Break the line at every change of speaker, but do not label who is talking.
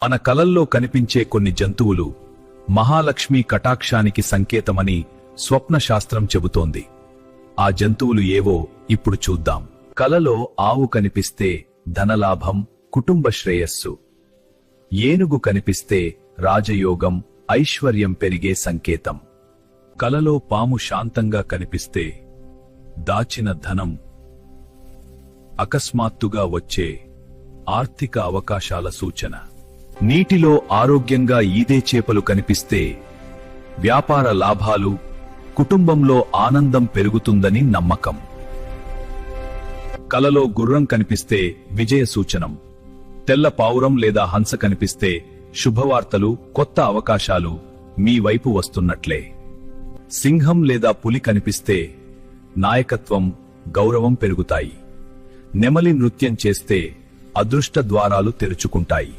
మన కలల్లో కనిపించే కొన్ని జంతువులు మహాలక్ష్మి కటాక్షానికి సంకేతమని స్వప్నశాస్త్రం చెబుతోంది. ఆ జంతువులు ఏవో ఇప్పుడు చూద్దాం. కలలో ఆవు కనిపిస్తే ధనలాభం, కుటుంబ శ్రేయస్సు. ఏనుగు కనిపిస్తే రాజయోగం, ఐశ్వర్యం పెరిగే సంకేతం. కలలో పాము శాంతంగా కనిపిస్తే దాచిన ధనం, అకస్మాత్తుగా వచ్చే ఆర్థిక అవకాశాల సూచన. నీటిలో ఆరోగ్యంగా ఈదే చేపలు కనిపిస్తే వ్యాపార లాభాలు, కుటుంబంలో ఆనందం పెరుగుతుందని నమ్మకం. కలలో గుర్రం కనిపిస్తే విజయ సూచనం. తెల్ల పావురం లేదా హంస కనిపిస్తే శుభవార్తలు, కొత్త అవకాశాలు మీ వైపు వస్తున్నట్లే. సింహం లేదా పులి కనిపిస్తే నాయకత్వం, గౌరవం పెరుగుతాయి. నెమలి నృత్యం చేస్తే అదృష్ట ద్వారాలు తెరుచుకుంటాయి.